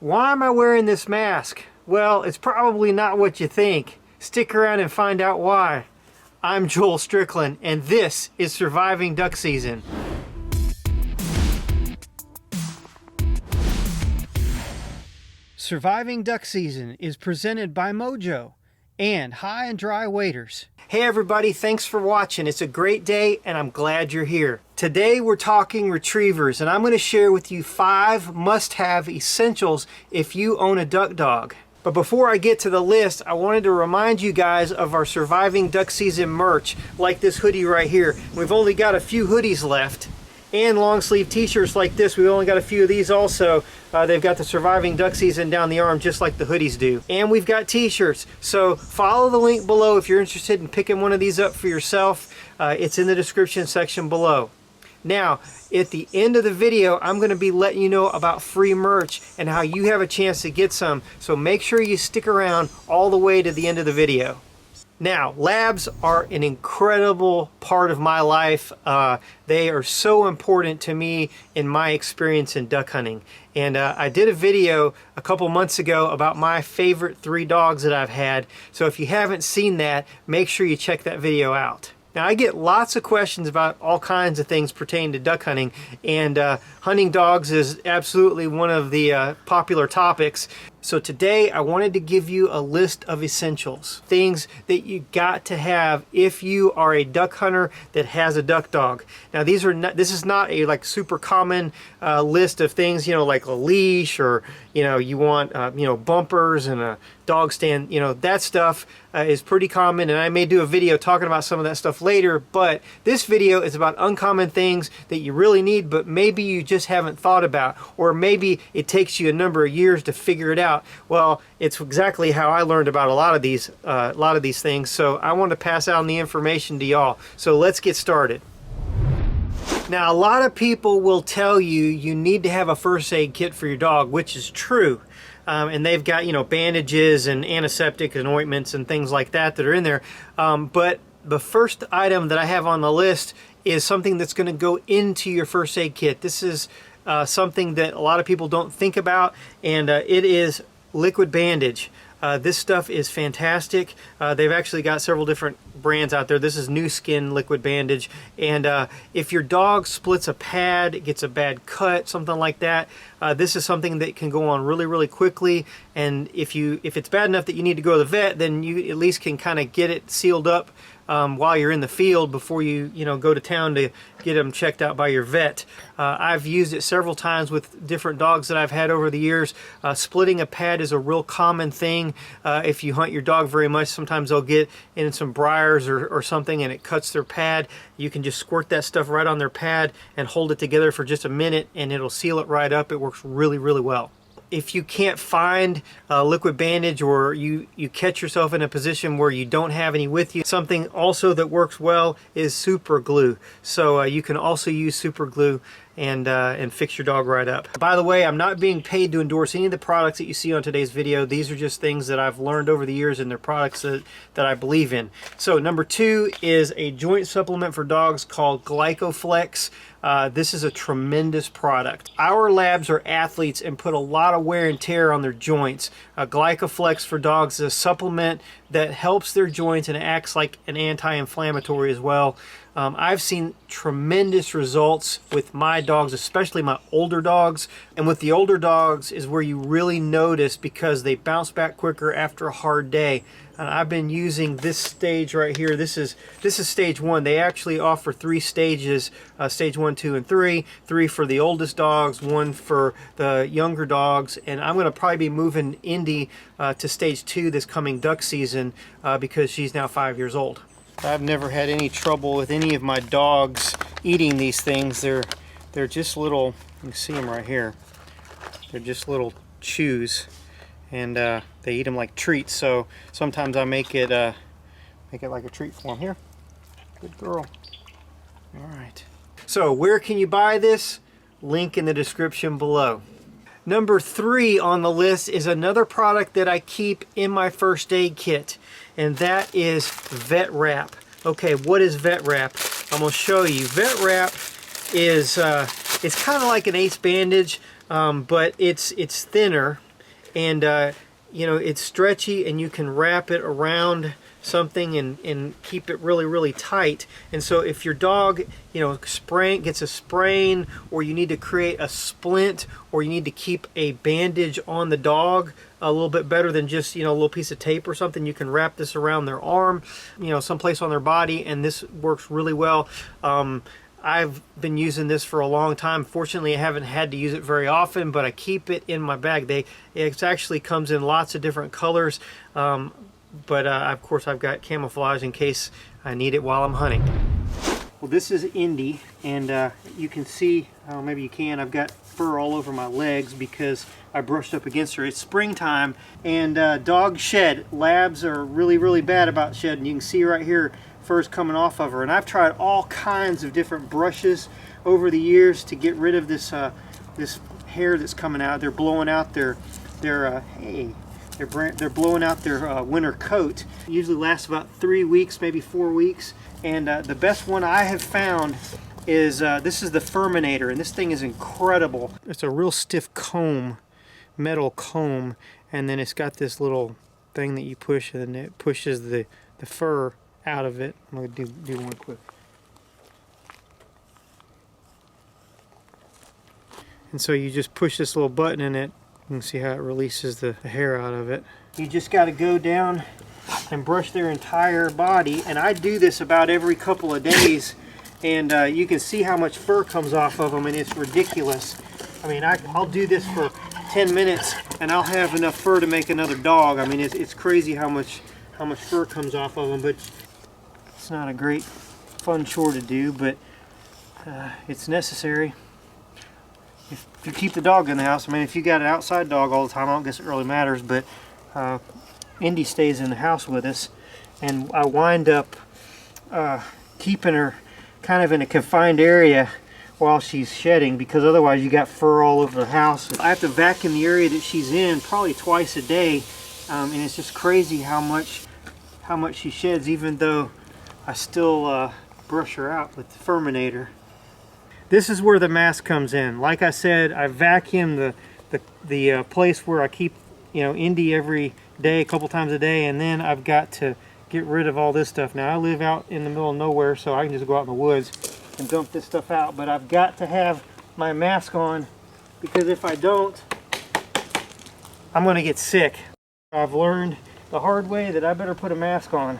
Why am I wearing this mask? Well, it's probably not what you think. Stick around and find out why. I'm Joel Strickland, and this is Surviving Duck Season. Surviving Duck Season is presented by Mojo and High and Dry Waders. Hey everybody, thanks for watching. It's a great day and I'm glad you're here. Today we're talking retrievers, and I'm going to share with you 5 must-have essentials if you own a duck dog. But before I get to the list, I wanted to remind you guys of our Surviving Duck Season merch, like this hoodie right here. We've only got a few hoodies left, and long sleeve t-shirts like this. We've only got a few of these also. They've got the Surviving Duck Season down the arm just like the hoodies do. And we've got t-shirts. So follow the link below if you're interested in picking one of these up for yourself. It's in the description section below. Now, at the end of the video, I'm going to be letting you know about free merch and how you have a chance to get some. So make sure you stick around all the way to the end of the video. Now, labs are an incredible part of my life. They are so important to me in my experience in duck hunting. And I did a video a couple months ago about my favorite 3 dogs that I've had. So if you haven't seen that, make sure you check that video out. Now, I get lots of questions about all kinds of things pertaining to duck hunting, and hunting dogs is absolutely one of the popular topics. So today I wanted to give you a list of essentials, things that you got to have if you are a duck hunter that has a duck dog. Now, this is not a like super common list of things, like a leash, or you want bumpers and a dog stand. That stuff is pretty common, and I may do a video talking about some of that stuff later, but this video is about uncommon things that you really need, but maybe you just haven't thought about, or maybe it takes you a number of years to figure it out. Well, it's exactly how I learned about a lot of these things, so I want to pass on the information to y'all. So let's get started. Now, a lot of people will tell you you need to have a first aid kit for your dog, which is true. And they've got bandages and antiseptic and ointments and things like that are in there. But the first item that I have on the list is something that's going to go into your first aid kit. This is something that a lot of people don't think about, and it is liquid bandage. This stuff is fantastic. They've actually got several different brands out there. This is New Skin liquid bandage, and if your dog splits a pad, gets a bad cut, something like that, this is something that can go on really quickly. And if it's bad enough that you need to go to the vet, then you at least can kind of get it sealed up while you're in the field before you go to town to get them checked out by your vet. I've used it several times with different dogs that I've had over the years. Splitting a pad is a real common thing. If you hunt your dog very much, sometimes they'll get in some briars or something and it cuts their pad. You can just squirt that stuff right on their pad and hold it together for just a minute, and it'll seal it right up. It works really well. If you can't find liquid bandage, or you catch yourself in a position where you don't have any with you, something also that works well is super glue. So you can also use super glue and fix your dog right up. By the way, I'm not being paid to endorse any of the products that you see on today's video. These are just things that I've learned over the years, and they're products that I believe in. So number 2 is a joint supplement for dogs called Glycoflex. This is a tremendous product. Our labs are athletes and put a lot of wear and tear on their joints. Glycoflex for dogs is a supplement that helps their joints and acts like an anti-inflammatory as well. I've seen tremendous results with my dogs, especially my older dogs. And with the older dogs is where you really notice, because they bounce back quicker after a hard day. I've been using this stage right here. This is stage 1. They actually offer 3 stages, stage 1, 2, and 3. 3 for the oldest dogs, 1 for the younger dogs. And I'm going to probably be moving Indy to stage 2 this coming duck season because she's now 5 years old. I've never had any trouble with any of my dogs eating these things. They're just little, you can see them right here. They're just little chews, and they eat them like treats. So sometimes I make it like a treat for them. Here, good girl. All right. So where can you buy this? Link in the description below. Number 3 on the list is another product that I keep in my first aid kit, and that is vet wrap. Okay, what is vet wrap? I'm going to show you. Vet wrap is it's kind of like an ace bandage, but it's thinner. and you know, it's stretchy, and you can wrap it around something and keep it really, really tight. And so if your dog, you know, gets a sprain, or you need to create a splint, or you need to keep a bandage on the dog a little bit better than just, you know, a little piece of tape or something, you can wrap this around their arm, you know, someplace on their body, and this works really well. I've been using this for a long time. Fortunately, I haven't had to use it very often, but I keep it in my bag. It actually comes in lots of different colors, but of course I've got camouflage in case I need it while I'm hunting. Well, this is Indy, and you can see, maybe you can, I've got fur all over my legs because I brushed up against her. It's springtime, and dogs shed. Labs are really, really bad about shedding. You can see right here, fur's coming off of her, and I've tried all kinds of different brushes over the years to get rid of this this hair that's coming out. They're blowing out their they're blowing out their winter coat. It usually lasts about 3 weeks, maybe 4 weeks. And the best one I have found is this is the Furminator, and this thing is incredible. It's a real stiff comb, metal comb, and then it's got this little thing that you push, and it pushes the fur out of it. I'm going to do one quick. And so you just push this little button in it. You can see how it releases the hair out of it. You just got to go down and brush their entire body, and I do this about every couple of days, and you can see how much fur comes off of them, and it's ridiculous. I mean, I'll do this for 10 minutes and I'll have enough fur to make another dog. I mean, it's crazy how much fur comes off of them, but it's not a great fun chore to do, but it's necessary. If you keep the dog in the house, I mean, if you got an outside dog all the time, I don't guess it really matters, but Indy stays in the house with us, and I wind up keeping her kind of in a confined area while she's shedding, because otherwise you got fur all over the house. I have to vacuum the area that she's in probably twice a day, and it's just crazy how much she sheds, even though I still brush her out with the Furminator. This is where the mask comes in. Like I said, I vacuum the place where I keep, you know, Indy every day, a couple times a day, and then I've got to get rid of all this stuff. Now, I live out in the middle of nowhere, so I can just go out in the woods and dump this stuff out, but I've got to have my mask on, because if I don't, I'm going to get sick. I've learned the hard way that I better put a mask on.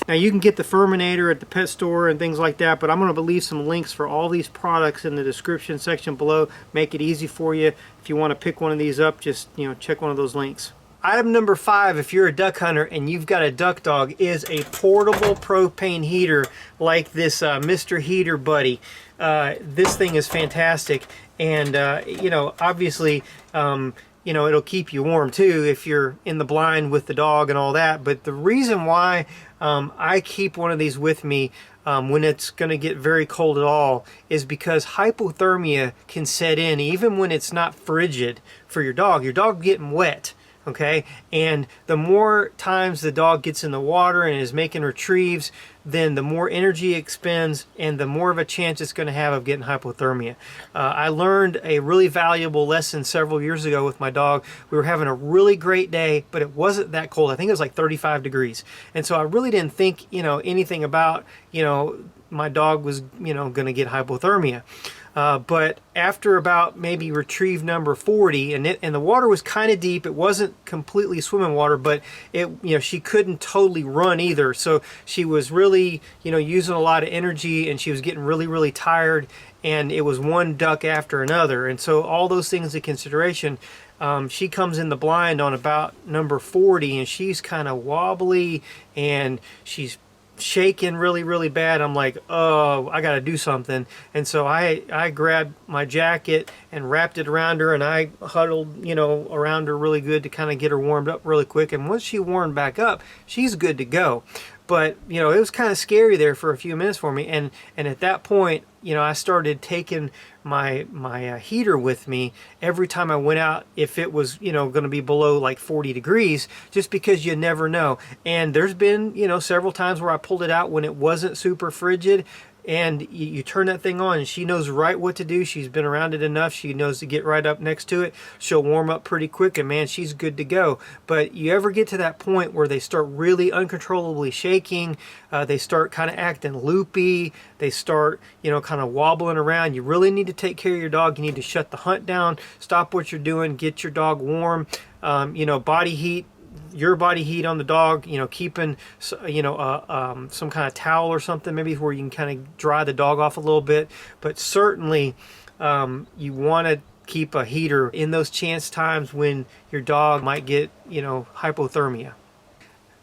Now, you can get the Furminator at the pet store and things like that, but I'm going to leave some links for all these products in the description section below. Make it easy for you. If you want to pick one of these up, just, you know, check one of those links. Item number 5, if you're a duck hunter and you've got a duck dog, is a portable propane heater like this Mr. Heater Buddy. This thing is fantastic, and you know, obviously, you know, it'll keep you warm too if you're in the blind with the dog and all that. But the reason why I keep one of these with me when it's going to get very cold at all is because hypothermia can set in even when it's not frigid for your dog. Your dog getting wet. Okay, and the more times the dog gets in the water and is making retrieves, then the more energy it expends and the more of a chance it's going to have of getting hypothermia. I learned a really valuable lesson several years ago with my dog. We were having a really great day, but it wasn't that cold. I think it was like 35 degrees. And so I really didn't think, you know, anything about, you know, my dog was, you know, going to get hypothermia. But after about maybe retrieve number 40, and the water was kind of deep, it wasn't completely swimming water, but it, you know, she couldn't totally run either. So she was really, you know, using a lot of energy, and she was getting really, really tired, and it was one duck after another. And so all those things in consideration, she comes in the blind on about number 40, and she's kind of wobbly, and she's shaking really, really bad. I'm like, oh, I got to do something. And so I grabbed my jacket and wrapped it around her, and I huddled, you know, around her really good to kind of get her warmed up really quick. And once she warmed back up, she's good to go. But, you know, it was kind of scary there for a few minutes for me. And at that point, you know, I started taking my heater with me every time I went out, if it was, you know, going to be below like 40 degrees, just because you never know. And there's been, you know, several times where I pulled it out when it wasn't super frigid, and you turn that thing on and she knows right what to do. She's been around it enough. She knows to get right up next to it. She'll warm up pretty quick and man, she's good to go. But you ever get to that point where they start really uncontrollably shaking, they start kind of acting loopy, they start, you know, kind of wobbling around, you really need to take care of your dog. You need to shut the hunt down, stop what you're doing, get your dog warm. You know, body heat, your body heat on the dog, you know, keeping, you know, some kind of towel or something maybe where you can kind of dry the dog off a little bit. But certainly you want to keep a heater in those chance times when your dog might get, you know, hypothermia.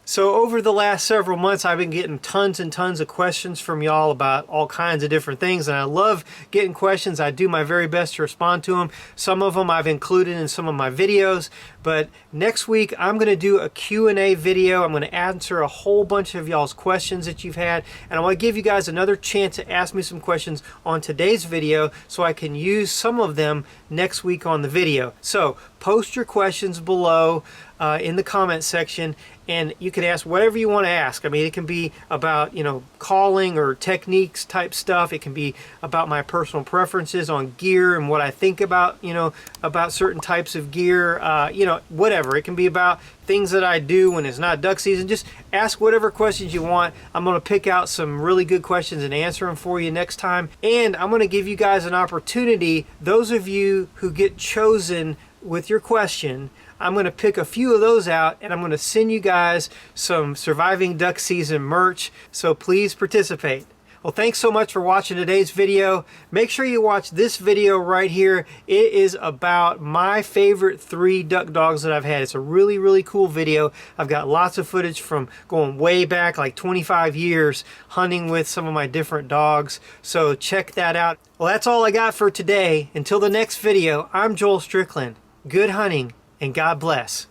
So over the last several months, I've been getting tons and tons of questions from y'all about all kinds of different things, and I love getting questions. I do my very best to respond to them. Some of them I've included in some of my videos, but next week I'm going to do a Q&A video. I'm going to answer a whole bunch of y'all's questions that you've had, and I want to give you guys another chance to ask me some questions on today's video so I can use some of them next week on the video. So post your questions below in the comment section, and you can ask whatever you want to ask. I mean, it can be about, you know, calling or techniques type stuff. It can be about my personal preferences on gear and what I think about, you know, about certain types of gear, you know, whatever. It can be about things that I do when it's not duck season. Just ask whatever questions you want. I'm going to pick out some really good questions and answer them for you next time. And I'm going to give you guys an opportunity, those of you who get chosen with your question, I'm going to pick a few of those out and I'm going to send you guys some surviving duck season merch. So please participate. Well, thanks so much for watching today's video. Make sure you watch this video right here. It is about my favorite 3 duck dogs that I've had. It's a really, really cool video. I've got lots of footage from going way back, like 25 years, hunting with some of my different dogs. So check that out. Well, that's all I got for today. Until the next video, I'm Joel Strickland. Good hunting and God bless.